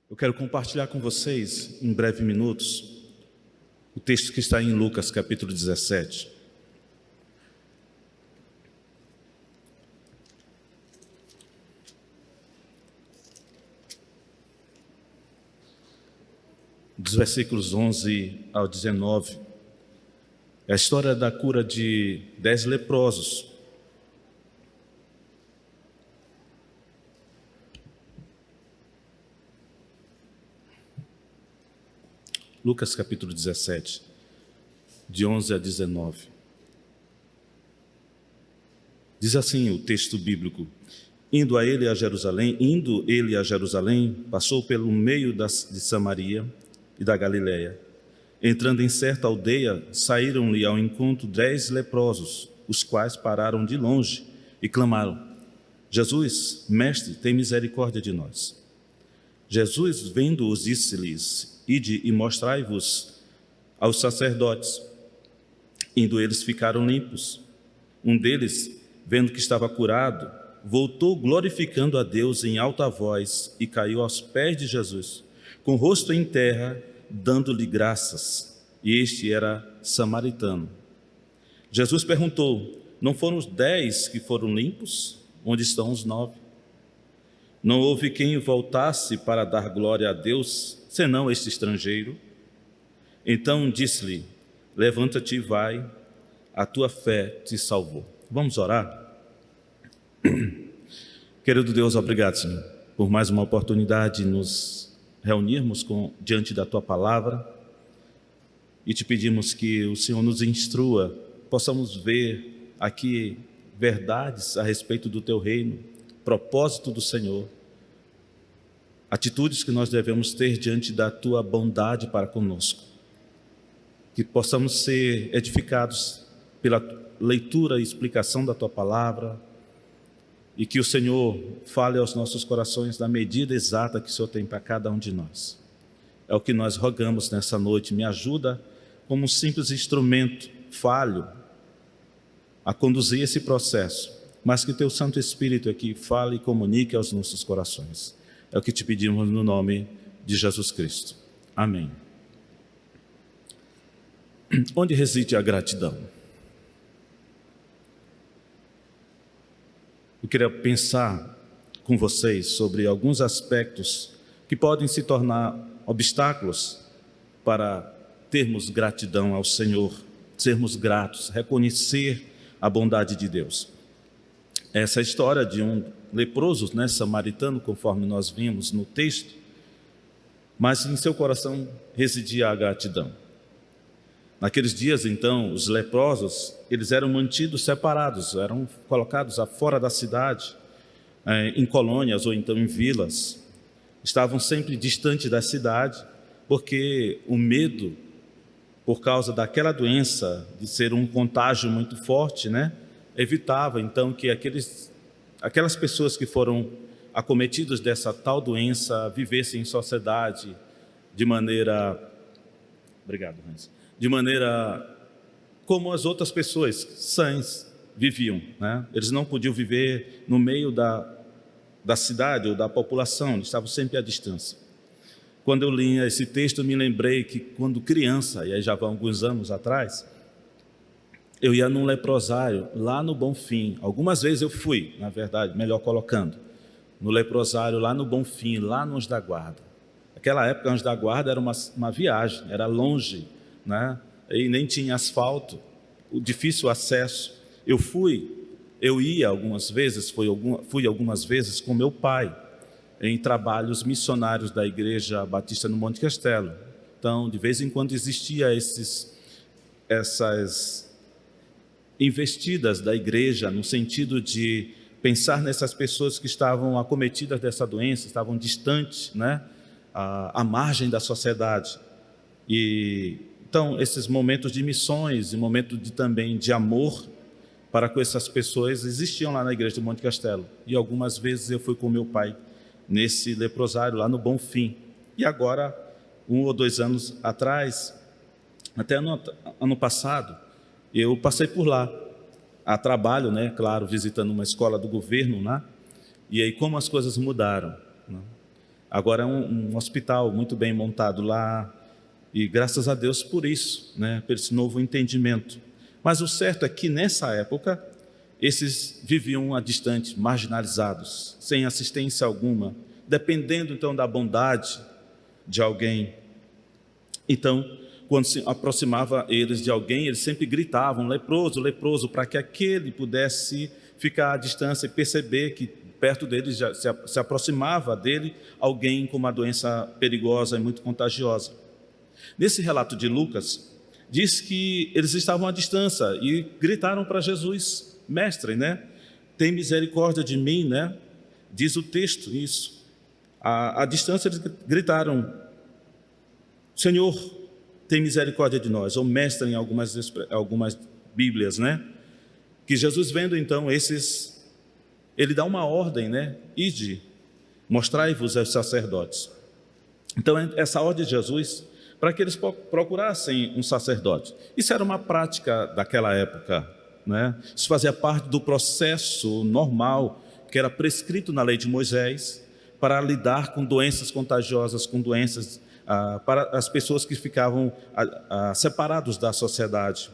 Eu quero compartilhar com vocês, em breves minutos, o texto que está em Lucas, capítulo 17. Dos versículos 11 ao 19. É a história da cura de 10 leprosos. Lucas capítulo 17, de 11 a 19. Diz assim o texto bíblico: Indo ele a Jerusalém, passou pelo meio de Samaria e da Galiléia. Entrando em certa aldeia, saíram-lhe ao encontro 10 leprosos, os quais pararam de longe e clamaram: Jesus, mestre, tem misericórdia de nós. Jesus, vendo-os, disse-lhes: Ide e mostrai-vos aos sacerdotes. Indo eles, ficaram limpos. Um deles, vendo que estava curado, voltou glorificando a Deus em alta voz e caiu aos pés de Jesus, com o rosto em terra, dando-lhe graças. E este era samaritano. Jesus perguntou: Não foram os 10 que foram limpos? Onde estão os 9? Não houve quem voltasse para dar glória a Deus, senão este estrangeiro? Então disse-lhe: Levanta-te e vai, a tua fé te salvou. Vamos orar? Querido Deus, obrigado, Senhor, por mais uma oportunidade de nos reunirmos diante da tua palavra, e te pedimos que o Senhor nos instrua, possamos ver aqui verdades a respeito do teu reino, propósito do Senhor, atitudes que nós devemos ter diante da tua bondade para conosco, que possamos ser edificados pela leitura e explicação da tua palavra, e que o Senhor fale aos nossos corações na medida exata que o Senhor tem para cada um de nós. É o que nós rogamos nessa noite. Me ajuda como um simples instrumento falho a conduzir esse processo, mas que teu Santo Espírito aqui fale e comunique aos nossos corações. É o que te pedimos no nome de Jesus Cristo. Amém. Onde reside a gratidão? Eu queria pensar com vocês sobre alguns aspectos que podem se tornar obstáculos para termos gratidão ao Senhor, sermos gratos, reconhecer a bondade de Deus. Essa história de um leproso, samaritano, conforme nós vimos no texto, mas em seu coração residia a gratidão. Naqueles dias, então, os leprosos, eles eram mantidos separados, eram colocados fora da cidade, em colônias ou então em vilas. Estavam sempre distantes da cidade, porque o medo, por causa daquela doença, de ser um contágio muito forte, evitava então que aquelas pessoas que foram acometidas dessa tal doença vivessem em sociedade de maneira... Obrigado, Hans. De maneira como as outras pessoas sãs viviam, Eles não podiam viver no meio da cidade ou da população, eles estavam sempre à distância. Quando eu li esse texto, eu me lembrei que quando criança, e aí já vão alguns anos atrás, eu ia num leprosário lá no Bonfim. Algumas vezes eu fui, na verdade, melhor colocando, no leprosário lá no Bonfim, lá no Anjo da Guarda. Naquela época, o Anjo da Guarda era uma viagem, era longe, e nem tinha asfalto, o difícil acesso. Eu ia algumas vezes, fui algumas vezes com meu pai em trabalhos missionários da Igreja Batista no Monte Castelo. Então, de vez em quando existia essas investidas da igreja no sentido de pensar nessas pessoas que estavam acometidas dessa doença, estavam distantes, à margem da sociedade. E então, esses momentos de missões e momentos também de amor para com essas pessoas existiam lá na igreja do Monte Castelo. E algumas vezes eu fui com meu pai nesse leprosário lá no Bonfim. E agora, 1 ou 2 anos atrás, até ano passado, eu passei por lá, a trabalho, claro, visitando uma escola do governo lá. E aí como as coisas mudaram, Agora é um hospital muito bem montado lá, e graças a Deus por isso, né, por esse novo entendimento. Mas o certo é que nessa época, esses viviam distante, marginalizados, sem assistência alguma, dependendo então da bondade de alguém. Então, quando se aproximava eles de alguém, eles sempre gritavam, leproso, leproso, para que aquele pudesse ficar à distância e perceber que perto deles já se aproximava dele alguém com uma doença perigosa e muito contagiosa. Nesse relato de Lucas, diz que eles estavam à distância e gritaram para Jesus, mestre, né? Tem misericórdia de mim, né? Diz o texto isso. À distância eles gritaram, Senhor, tem misericórdia de nós, ou mestre em algumas Bíblias, né? Que Jesus vendo então ele dá uma ordem, né? Ide, mostrai-vos aos sacerdotes. Então essa ordem de Jesus, para que eles procurassem um sacerdote. Isso era uma prática daquela época, né? Isso fazia parte do processo normal que era prescrito na lei de Moisés para lidar com doenças contagiosas, com doenças para as pessoas que ficavam separados da sociedade.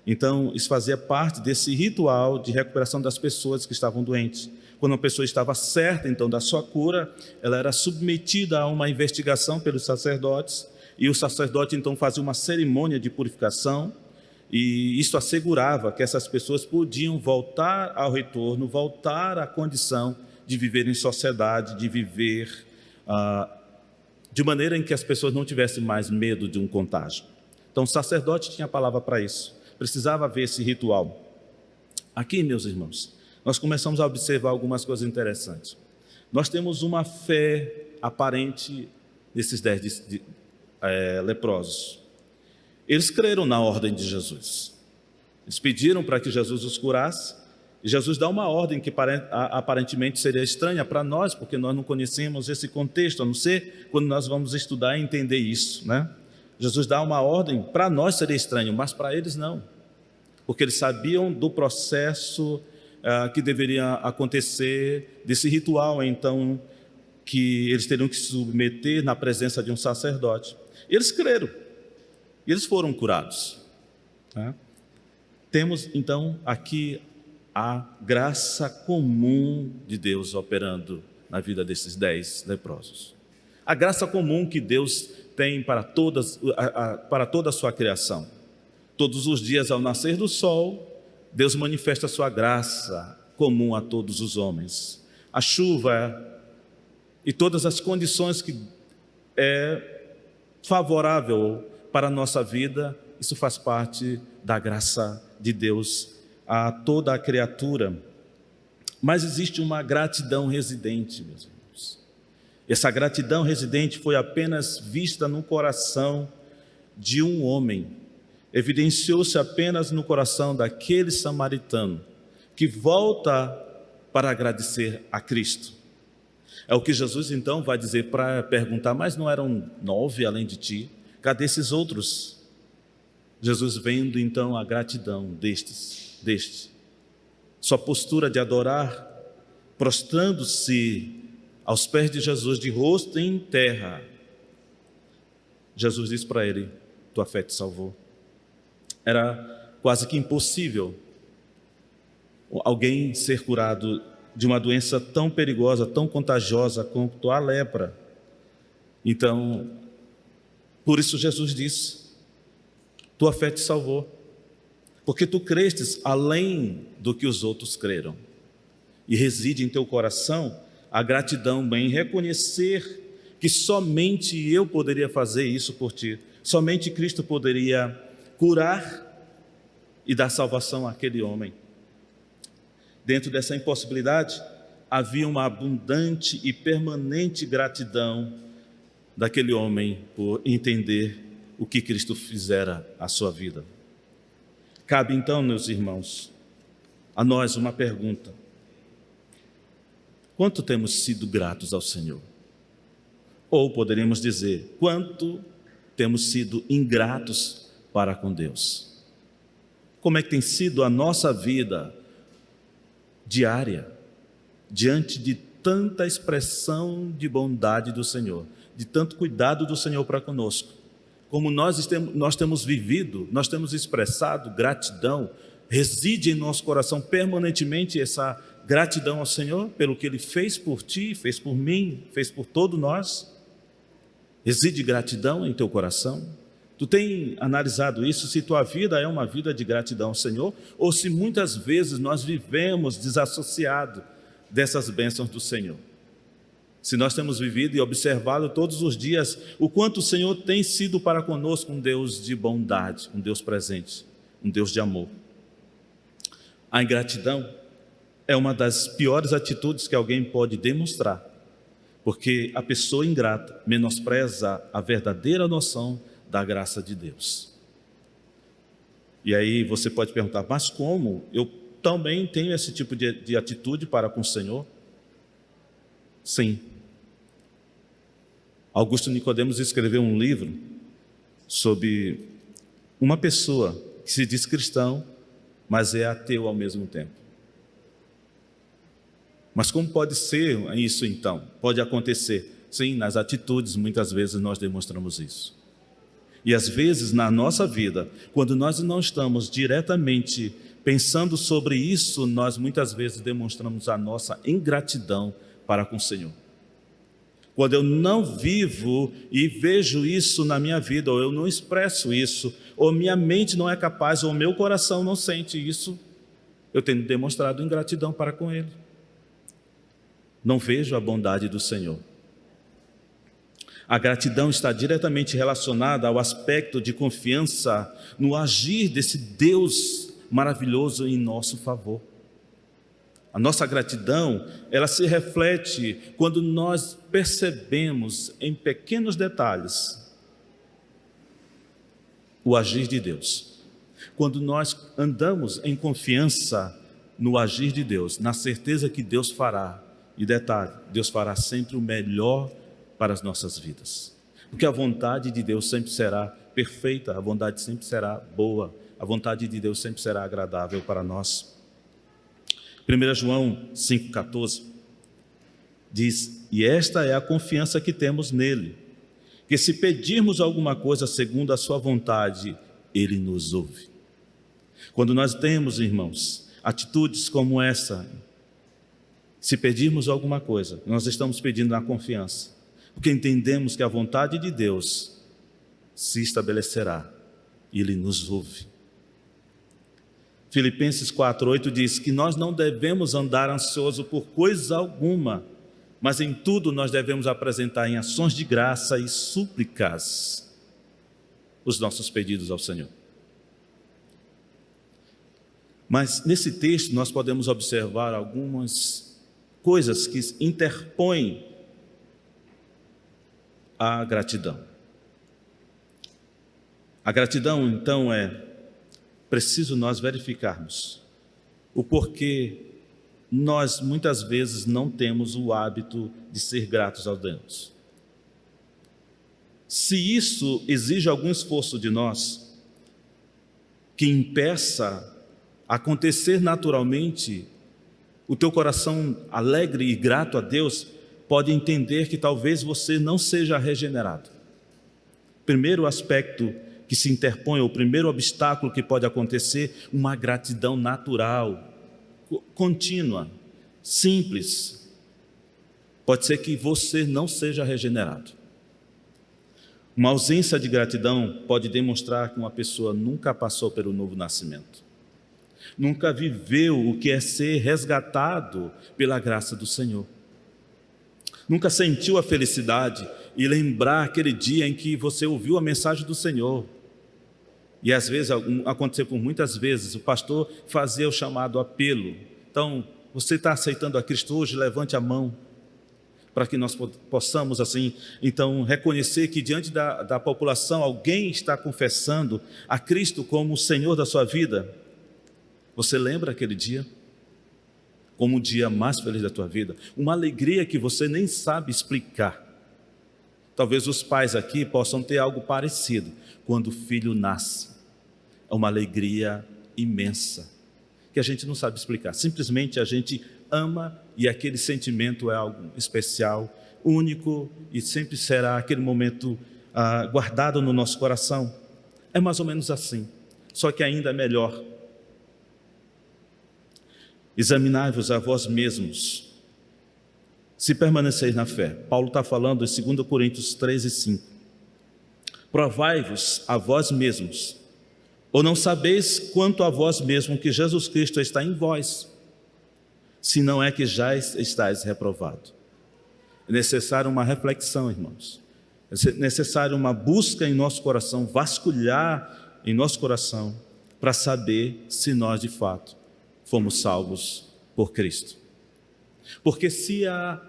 Então, isso fazia parte desse ritual de recuperação das pessoas que estavam doentes. Quando uma pessoa estava certa, então, da sua cura, ela era submetida a uma investigação pelos sacerdotes, e o sacerdote, então, fazia uma cerimônia de purificação, e isso assegurava que essas pessoas podiam voltar ao retorno, voltar à condição de viver em sociedade, de viver de maneira em que as pessoas não tivessem mais medo de um contágio. Então, o sacerdote tinha a palavra para isso. Precisava haver esse ritual. Aqui, meus irmãos, nós começamos a observar algumas coisas interessantes. Nós temos uma fé aparente desses 10 leprosos. Eles creram na ordem de Jesus. Eles pediram para que Jesus os curasse, e Jesus dá uma ordem que aparentemente seria estranha para nós, porque nós não conhecemos esse contexto, a não ser quando nós vamos estudar e entender isso, né? Jesus dá uma ordem, para nós seria estranho, mas para eles não, porque eles sabiam do processo que deveria acontecer, desse ritual, então, que eles teriam que se submeter na presença de um sacerdote. Eles creram, e eles foram curados, né? Temos, então, aqui a graça comum de Deus operando na vida desses 10 leprosos. A graça comum que Deus tem para toda a sua criação. Todos os dias, ao nascer do sol, Deus manifesta a sua graça comum a todos os homens. A chuva e todas as condições que é favorável para a nossa vida, isso faz parte da graça de Deus a toda a criatura. Mas existe uma gratidão residente, meus irmãos. Essa gratidão residente foi apenas vista no coração de um homem. Evidenciou-se apenas no coração daquele samaritano que volta para agradecer a Cristo. É o que Jesus então vai dizer para perguntar, mas não eram 9 além de ti? Cadê esses outros? Jesus vendo então a gratidão deste, sua postura de adorar, prostrando-se aos pés de Jesus de rosto em terra, Jesus diz para ele, tua fé te salvou. Era quase que impossível alguém ser curado de uma doença tão perigosa, tão contagiosa quanto a lepra. Então, por isso Jesus disse, tua fé te salvou, porque tu crestes além do que os outros creram, e reside em teu coração a gratidão em reconhecer que somente eu poderia fazer isso por ti, somente Cristo poderia curar e dar salvação àquele homem. Dentro dessa impossibilidade, havia uma abundante e permanente gratidão daquele homem por entender o que Cristo fizera à sua vida. Cabe então, meus irmãos, a nós uma pergunta: quanto temos sido gratos ao Senhor? Ou poderíamos dizer, quanto temos sido ingratos para com Deus? Como é que tem sido a nossa vida diária, diante de tanta expressão de bondade do Senhor, de tanto cuidado do Senhor para conosco. Como nós temos vivido, nós temos expressado gratidão, reside em nosso coração permanentemente essa gratidão ao Senhor pelo que Ele fez por ti, fez por mim, fez por todos nós. Reside gratidão em teu coração? Tu tem analisado isso, se tua vida é uma vida de gratidão ao Senhor, ou se muitas vezes nós vivemos desassociado dessas bênçãos do Senhor? Se nós temos vivido e observado todos os dias o quanto o Senhor tem sido para conosco um Deus de bondade, um Deus presente, um Deus de amor. A ingratidão é uma das piores atitudes que alguém pode demonstrar, porque a pessoa ingrata menospreza a verdadeira noção da graça de Deus. E aí você pode perguntar, mas como? Eu também tenho esse tipo de atitude para com o Senhor? Sim. Augusto Nicodemos escreveu um livro sobre uma pessoa que se diz cristão, mas é ateu ao mesmo tempo. Mas como pode ser isso então? Pode acontecer? Sim, nas atitudes muitas vezes nós demonstramos isso. E às vezes na nossa vida, quando nós não estamos diretamente pensando sobre isso, nós muitas vezes demonstramos a nossa ingratidão para com o Senhor. Quando eu não vivo e vejo isso na minha vida, ou eu não expresso isso, ou minha mente não é capaz, ou meu coração não sente isso, eu tenho demonstrado ingratidão para com Ele. Não vejo a bondade do Senhor. A gratidão está diretamente relacionada ao aspecto de confiança no agir desse Deus maravilhoso em nosso favor. A nossa gratidão, ela se reflete quando nós percebemos em pequenos detalhes o agir de Deus. Quando nós andamos em confiança no agir de Deus, na certeza que Deus fará, e detalhe, Deus fará sempre o melhor para as nossas vidas. Porque a vontade de Deus sempre será perfeita, a vontade sempre será boa, a vontade de Deus sempre será agradável para nós. 1 João 5,14 diz, e esta é a confiança que temos nele, que se pedirmos alguma coisa segundo a sua vontade, ele nos ouve. Quando nós temos, irmãos, atitudes como essa, se pedirmos alguma coisa, nós estamos pedindo na confiança, porque entendemos que a vontade de Deus se estabelecerá e Ele nos ouve. Filipenses 4,8 diz que nós não devemos andar ansioso por coisa alguma, mas em tudo nós devemos apresentar em ações de graça e súplicas os nossos pedidos ao Senhor. Mas nesse texto nós podemos observar algumas coisas que interpõem a gratidão. A gratidão, então, é preciso nós verificarmos o porquê nós muitas vezes não temos o hábito de ser gratos a Deus. Se isso exige algum esforço de nós, que impeça acontecer naturalmente, o teu coração alegre e grato a Deus, pode entender que talvez você não seja regenerado. Primeiro aspecto que se interpõe, o primeiro obstáculo que pode acontecer, uma gratidão natural, contínua, simples. Pode ser que você não seja regenerado. Uma ausência de gratidão pode demonstrar que uma pessoa nunca passou pelo novo nascimento. Nunca viveu o que é ser resgatado pela graça do Senhor. Nunca sentiu a felicidade e lembrar aquele dia em que você ouviu a mensagem do Senhor. E às vezes, aconteceu por muitas vezes, o pastor fazia o chamado apelo. Então, você está aceitando a Cristo hoje? Levante a mão, para que nós possamos assim, então, reconhecer que diante da população, alguém está confessando a Cristo como o Senhor da sua vida. Você lembra aquele dia? Como o dia mais feliz da tua vida? Uma alegria que você nem sabe explicar. Talvez os pais aqui possam ter algo parecido. Quando o filho nasce, é uma alegria imensa, que a gente não sabe explicar. Simplesmente a gente ama e aquele sentimento é algo especial, único e sempre será aquele momento guardado no nosso coração. É mais ou menos assim, só que ainda é melhor. Examinai-vos a vós mesmos, se permaneceis na fé. Paulo está falando em 2 Coríntios 13:5. Provai-vos a vós mesmos, ou não sabeis quanto a vós mesmo que Jesus Cristo está em vós, se não é que já estáis reprovado. É necessário uma reflexão, irmãos. É necessário uma busca em nosso coração, vasculhar em nosso coração, para saber se nós de fato fomos salvos por Cristo. Porque se há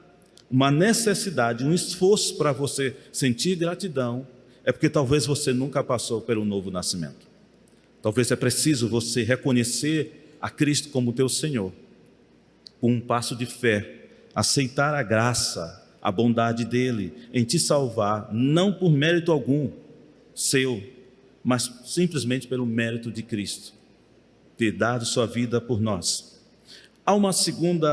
uma necessidade, um esforço para você sentir gratidão, é porque talvez você nunca passou pelo novo nascimento. Talvez é preciso você reconhecer a Cristo como teu Senhor, com um passo de fé, aceitar a graça, a bondade dele em te salvar, não por mérito algum seu, mas simplesmente pelo mérito de Cristo, ter dado sua vida por nós. Há um segundo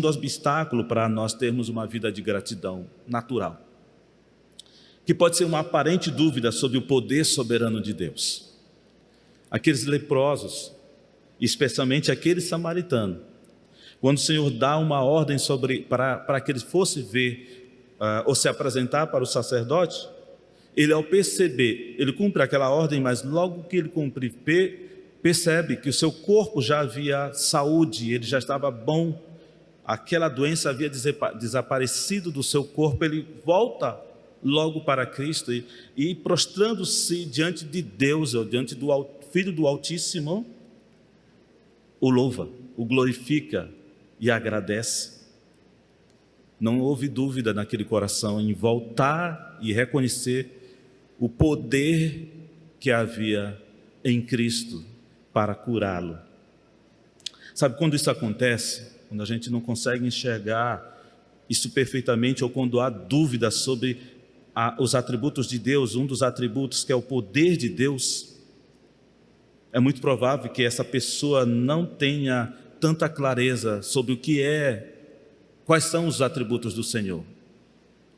obstáculo para nós termos uma vida de gratidão natural, que pode ser uma aparente dúvida sobre o poder soberano de Deus. Aqueles leprosos, especialmente aquele samaritano, quando o Senhor dá uma ordem para que ele fosse ver ou se apresentar para o sacerdote, ele, ao perceber, ele cumpre aquela ordem, mas logo que ele cumpre, percebe que o seu corpo já havia saúde, ele já estava bom, aquela doença havia desaparecido do seu corpo. Ele volta logo para Cristo e prostrando-se diante de Deus, ou diante do Filho do Altíssimo, o louva, o glorifica e agradece. Não houve dúvida naquele coração em voltar e reconhecer o poder que havia em Cristo para curá-lo. Sabe quando isso acontece? Quando a gente não consegue enxergar isso perfeitamente, ou quando há dúvida sobre os atributos de Deus, um dos atributos que é o poder de Deus, é muito provável que essa pessoa não tenha tanta clareza sobre o que quais são os atributos do Senhor,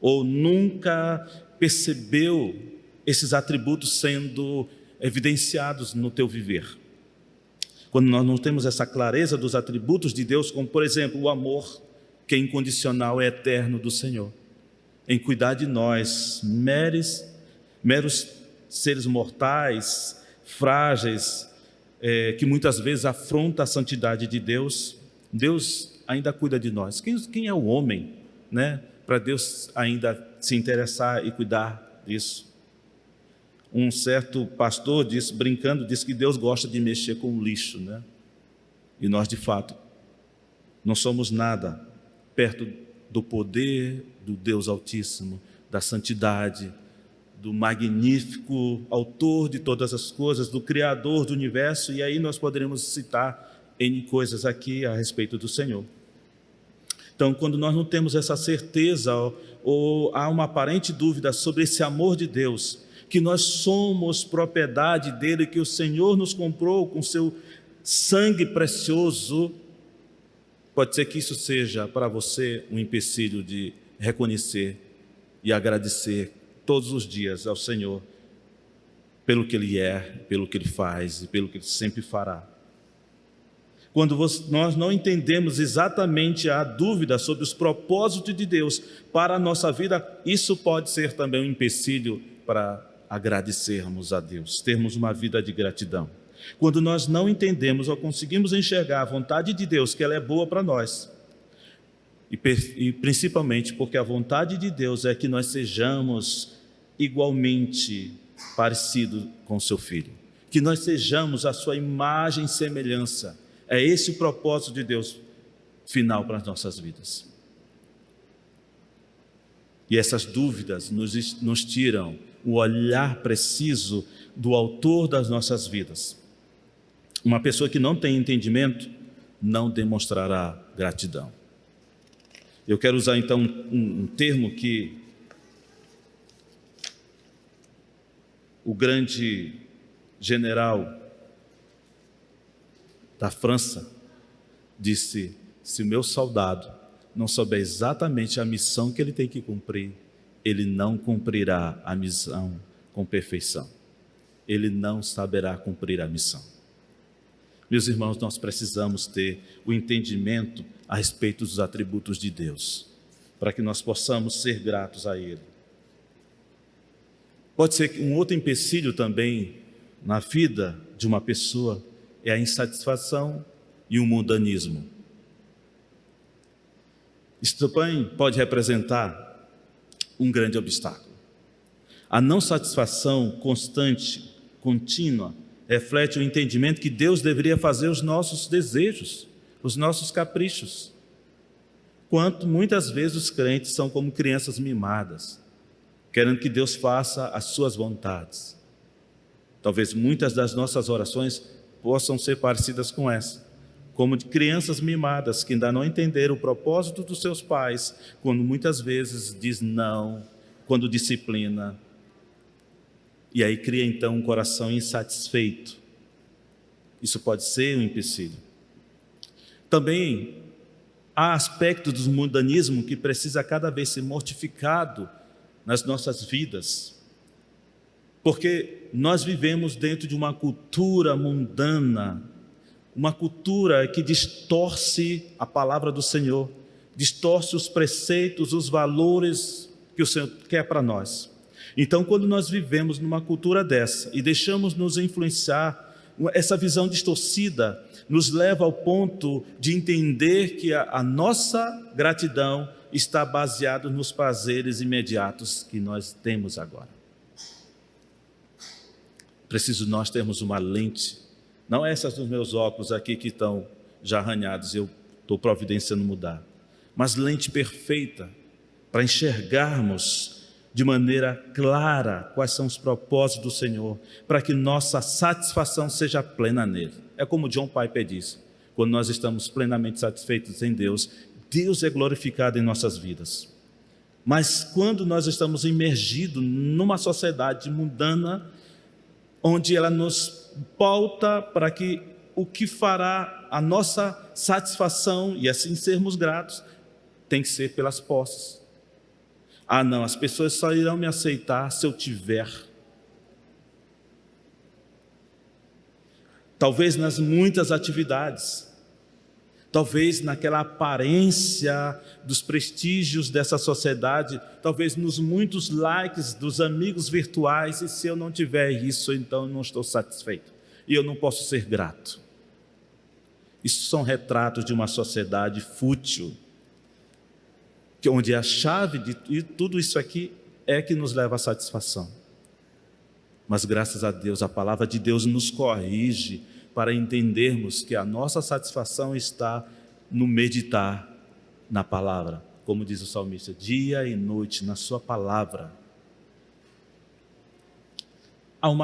ou nunca percebeu esses atributos sendo evidenciados no teu viver. Quando nós não temos essa clareza dos atributos de Deus, como por exemplo o amor, que é incondicional, é eterno do Senhor, em cuidar de nós, meros seres mortais, frágeis, que muitas vezes afronta a santidade de Deus, Deus ainda cuida de nós. Quem é o homem, né, para Deus ainda se interessar e cuidar disso? Um certo pastor brincando, disse que Deus gosta de mexer com o lixo, né? E nós, de fato, não somos nada perto do poder do Deus Altíssimo, da santidade, do magnífico autor de todas as coisas, do Criador do universo. E aí nós poderemos citar N coisas aqui a respeito do Senhor. Então, quando nós não temos essa certeza, ou há uma aparente dúvida sobre esse amor de Deus, que nós somos propriedade dele, que o Senhor nos comprou com seu sangue precioso, pode ser que isso seja para você um empecilho de reconhecer e agradecer todos os dias ao Senhor pelo que Ele é, pelo que Ele faz e pelo que Ele sempre fará. Quando nós não entendemos exatamente a dúvida sobre os propósitos de Deus para a nossa vida, isso pode ser também um empecilho para agradecermos a Deus, termos uma vida de gratidão. Quando nós não entendemos ou conseguimos enxergar a vontade de Deus, que ela é boa para nós, e principalmente porque a vontade de Deus é que nós sejamos igualmente parecidos com o seu Filho, que nós sejamos a sua imagem e semelhança. É esse o propósito de Deus final para as nossas vidas. E essas dúvidas nos tiram o olhar preciso do autor das nossas vidas. Uma pessoa que não tem entendimento não demonstrará gratidão. Eu quero usar então um termo que o grande general da França, disse: se o meu soldado não souber exatamente a missão que ele tem que cumprir, ele não cumprirá a missão com perfeição. Ele não saberá cumprir a missão. Meus irmãos, nós precisamos ter o entendimento a respeito dos atributos de Deus, para que nós possamos ser gratos a Ele. Pode ser que um outro empecilho também na vida de uma pessoa é a insatisfação e o mundanismo. Isso também pode representar um grande obstáculo. A não satisfação constante, contínua, reflete o entendimento que Deus deveria fazer os nossos desejos, os nossos caprichos. Quanto muitas vezes os crentes são como crianças mimadas, querendo que Deus faça as suas vontades. Talvez muitas das nossas orações possam ser parecidas com essa, como de crianças mimadas que ainda não entenderam o propósito dos seus pais, quando muitas vezes diz não, quando disciplina, e aí cria então um coração insatisfeito. Isso pode ser um empecilho. Também há aspectos do mundanismo que precisa cada vez ser mortificado nas nossas vidas, porque nós vivemos dentro de uma cultura mundana, uma cultura que distorce a palavra do Senhor, distorce os preceitos, os valores que o Senhor quer para nós. Então, quando nós vivemos numa cultura dessa e deixamos nos influenciar, essa visão distorcida nos leva ao ponto de entender que a nossa gratidão está baseada nos prazeres imediatos que nós temos agora. Preciso nós termos uma lente, não essas dos meus óculos aqui que estão já arranhados, eu estou providenciando mudar, mas lente perfeita para enxergarmos de maneira clara quais são os propósitos do Senhor, para que nossa satisfação seja plena nele. É como John Piper diz: quando nós estamos plenamente satisfeitos em Deus, Deus é glorificado em nossas vidas. Mas quando nós estamos imergidos numa sociedade mundana, onde ela nos pauta para que o que fará a nossa satisfação e assim sermos gratos, tem que ser pelas posses. Ah, não, as pessoas só irão me aceitar se eu tiver. Talvez nas muitas atividades, talvez naquela aparência dos prestígios dessa sociedade, talvez nos muitos likes dos amigos virtuais, e se eu não tiver isso, então eu não estou satisfeito, e eu não posso ser grato. Isso são retratos de uma sociedade fútil, onde a chave de tudo isso aqui é que nos leva à satisfação. Mas graças a Deus, a palavra de Deus nos corrige para entendermos que a nossa satisfação está no meditar na palavra, como diz o salmista, dia e noite na sua palavra. Há um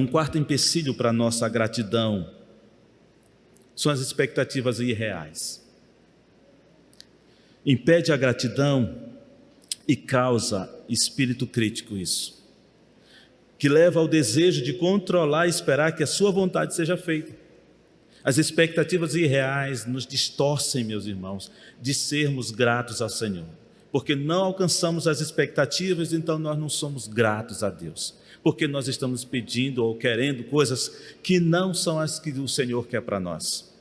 quarto empecilho para a nossa gratidão, são as expectativas irreais. Impede a gratidão e causa espírito crítico isso, que leva ao desejo de controlar e esperar que a sua vontade seja feita. As expectativas irreais nos distorcem, meus irmãos, de sermos gratos ao Senhor, porque não alcançamos as expectativas, então nós não somos gratos a Deus, porque nós estamos pedindo ou querendo coisas que não são as que o Senhor quer para nós.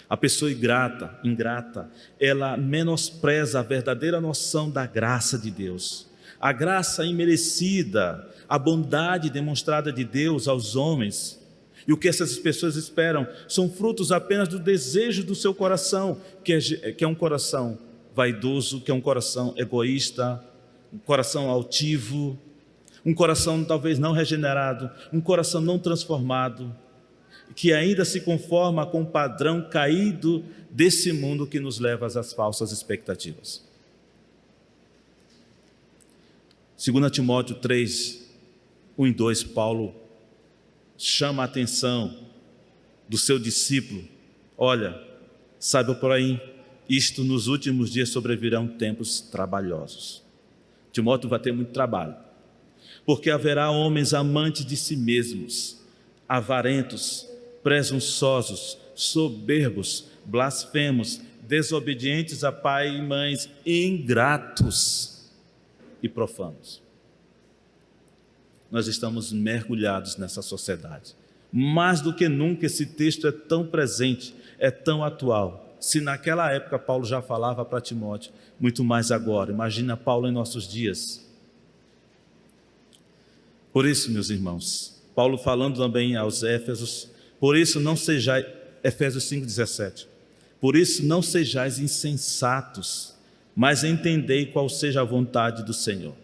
A pessoa ingrata, ela menospreza a verdadeira noção da graça de Deus, a graça imerecida, a bondade demonstrada de Deus aos homens. E o que essas pessoas esperam são frutos apenas do desejo do seu coração, que é um coração vaidoso, que é um coração egoísta, um coração altivo, um coração talvez não regenerado, um coração não transformado, que ainda se conforma com o padrão caído desse mundo que nos leva às falsas expectativas. 2 Timóteo 3, 1 e 2, Paulo chama a atenção do seu discípulo: olha, saiba porém, isto nos últimos dias sobrevirão tempos trabalhosos. Timóteo vai ter muito trabalho, porque haverá homens amantes de si mesmos, avarentos, presunçosos, soberbos, blasfemos, desobedientes a pai e mães, ingratos e profanos. Nós estamos mergulhados nessa sociedade. Mais do que nunca esse texto é tão presente, é tão atual. Se naquela época Paulo já falava para Timóteo, muito mais agora. Imagina Paulo em nossos dias. Por isso, meus irmãos, Paulo falando também aos Éfesos, por isso não sejais, Efésios 5,17, por isso não sejais insensatos, mas entendei qual seja a vontade do Senhor.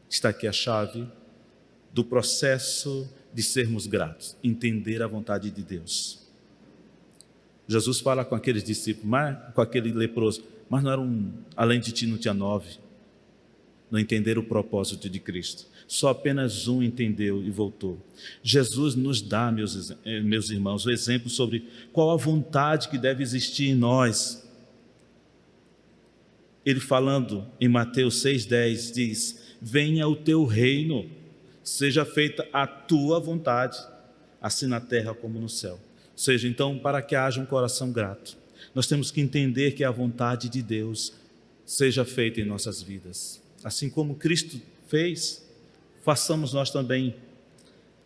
Está aqui a chave do processo de sermos gratos, entender a vontade de Deus. Jesus fala com aqueles discípulos, com aquele leproso, mas não era além de ti não tinha 9, não entenderam o propósito de Cristo, só apenas um entendeu e voltou. Jesus nos dá, meus irmãos, o exemplo sobre qual a vontade que deve existir em nós. Ele falando em Mateus 6,10 diz: venha o teu reino, seja feita a tua vontade, assim na terra como no céu. Ou seja, então, para que haja um coração grato, nós temos que entender que a vontade de Deus seja feita em nossas vidas. Assim como Cristo fez, façamos nós também.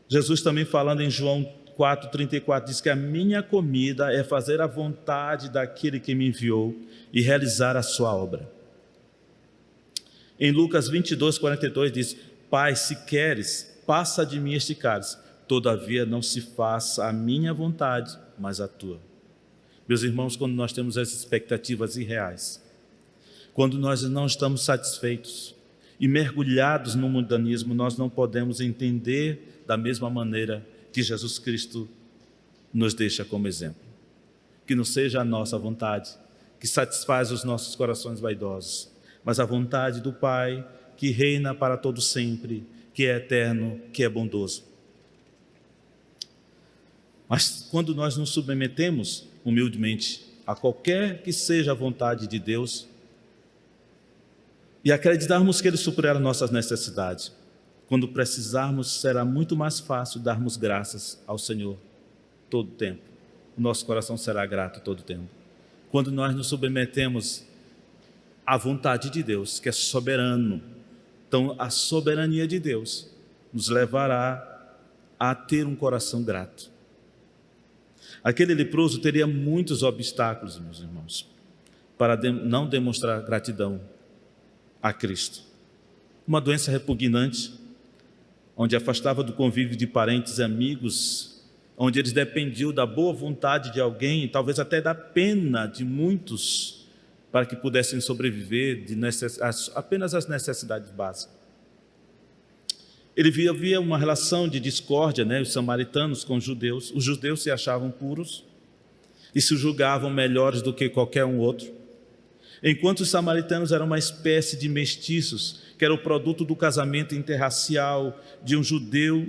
Jesus também falando em João 4,34, diz que a minha comida é fazer a vontade daquele que me enviou e realizar a sua obra. Em Lucas 22,42 diz: Pai, se queres, passa de mim este cálice, todavia não se faça a minha vontade, mas a tua. Meus irmãos, quando nós temos essas expectativas irreais, quando nós não estamos satisfeitos e mergulhados no mundanismo, nós não podemos entender da mesma maneira que Jesus Cristo nos deixa como exemplo. Que não seja a nossa vontade que satisfaz os nossos corações vaidosos, mas a vontade do Pai que reina para todo sempre, que é eterno, que é bondoso. Mas quando nós nos submetemos humildemente a qualquer que seja a vontade de Deus e acreditarmos que Ele suprirá nossas necessidades, quando precisarmos, será muito mais fácil darmos graças ao Senhor todo o tempo. O nosso coração será grato todo o tempo. Quando nós nos submetemos à vontade de Deus, que é soberano, então a soberania de Deus nos levará a ter um coração grato. Aquele leproso teria muitos obstáculos, meus irmãos, para não demonstrar gratidão a Cristo. Uma doença repugnante, onde afastava do convívio de parentes e amigos, onde eles dependiam da boa vontade de alguém, talvez até da pena de muitos, para que pudessem sobreviver apenas às necessidades básicas. Ele via uma relação de discórdia, os samaritanos com os judeus se achavam puros e se julgavam melhores do que qualquer um outro, enquanto os samaritanos eram uma espécie de mestiços, que era o produto do casamento interracial de um judeu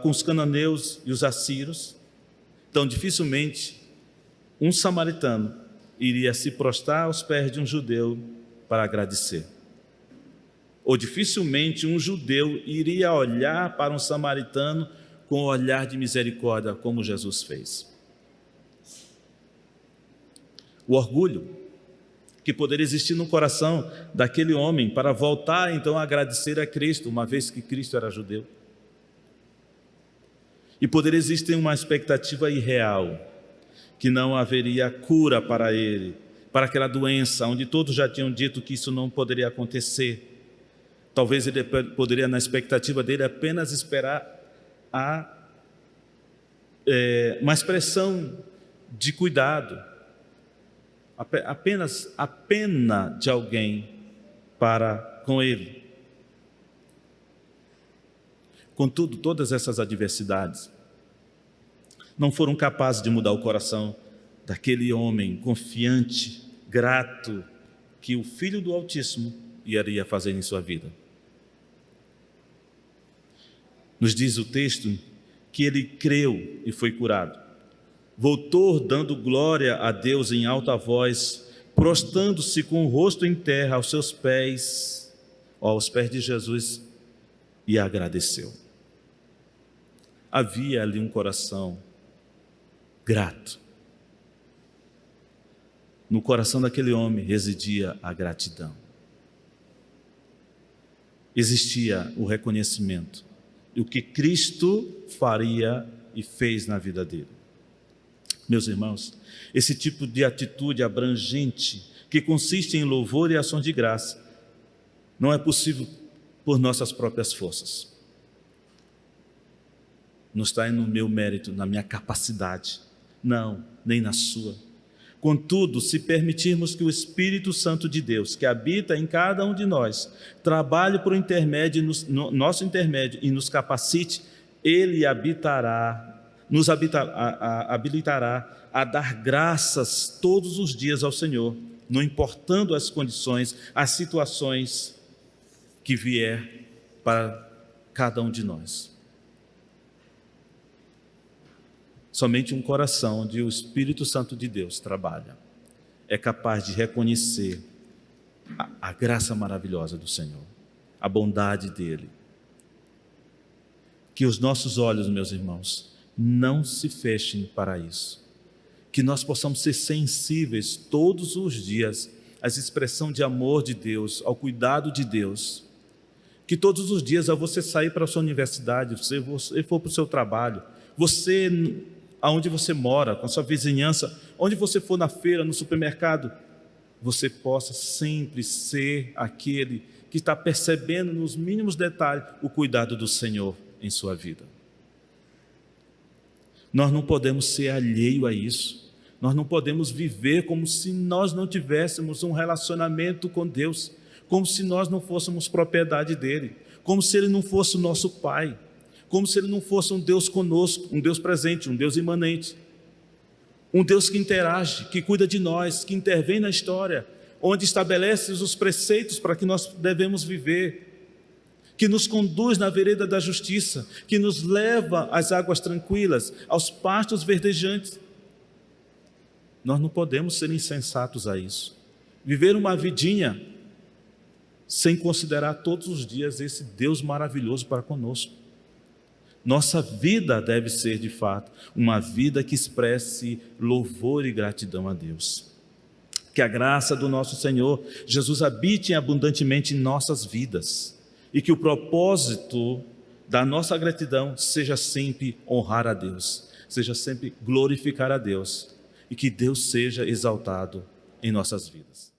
com os cananeus e os assírios. Então, dificilmente, um samaritano iria se prostrar aos pés de um judeu para agradecer. Ou dificilmente um judeu iria olhar para um samaritano com um olhar de misericórdia, como Jesus fez. O orgulho que poderia existir no coração daquele homem para voltar então a agradecer a Cristo, uma vez que Cristo era judeu. E poderia existir uma expectativa irreal, que não haveria cura para ele, para aquela doença, onde todos já tinham dito que isso não poderia acontecer. Talvez ele poderia, na expectativa dele, apenas esperar uma expressão de cuidado, apenas a pena de alguém para com ele. Contudo, todas essas adversidades não foram capazes de mudar o coração daquele homem confiante, grato, que o Filho do Altíssimo iria fazer em sua vida. Nos diz o texto que ele creu e foi curado. Voltou dando glória a Deus em alta voz, prostrando-se com o rosto em terra aos pés de Jesus, e agradeceu. Havia ali um coração grato. No coração daquele homem residia a gratidão. Existia o reconhecimento do que Cristo faria e fez na vida dele. Meus irmãos, esse tipo de atitude abrangente, que consiste em louvor e ações de graça, não é possível por nossas próprias forças. Não está no meu mérito, na minha capacidade. Não, nem na sua. Contudo, se permitirmos que o Espírito Santo de Deus, que habita em cada um de nós, trabalhe por intermédio, nosso intermédio e nos capacite, Ele nos habilitará a dar graças todos os dias ao Senhor, não importando as condições, as situações que vier para cada um de nós. Somente um coração onde o Espírito Santo de Deus trabalha é capaz de reconhecer a graça maravilhosa do Senhor, a bondade dEle. Que os nossos olhos, meus irmãos, não se fechem para isso. Que nós possamos ser sensíveis todos os dias à expressão de amor de Deus, ao cuidado de Deus. Que todos os dias, ao você sair para a sua universidade, você for para o seu trabalho, você, aonde você mora, com a sua vizinhança, onde você for na feira, no supermercado, você possa sempre ser aquele que está percebendo nos mínimos detalhes o cuidado do Senhor em sua vida. Nós não podemos ser alheio a isso. Nós não podemos viver como se nós não tivéssemos um relacionamento com Deus, como se nós não fôssemos propriedade dEle, como se Ele não fosse o nosso Pai, como se Ele não fosse um Deus conosco, um Deus presente, um Deus imanente, um Deus que interage, que cuida de nós, que intervém na história, onde estabelece os preceitos para que nós devemos viver, que nos conduz na vereda da justiça, que nos leva às águas tranquilas, aos pastos verdejantes. Nós não podemos ser insensatos a isso. Viver uma vidinha sem considerar todos os dias esse Deus maravilhoso para conosco. Nossa vida deve ser, de fato, uma vida que expresse louvor e gratidão a Deus. Que a graça do nosso Senhor Jesus habite abundantemente em nossas vidas e que o propósito da nossa gratidão seja sempre honrar a Deus, seja sempre glorificar a Deus e que Deus seja exaltado em nossas vidas.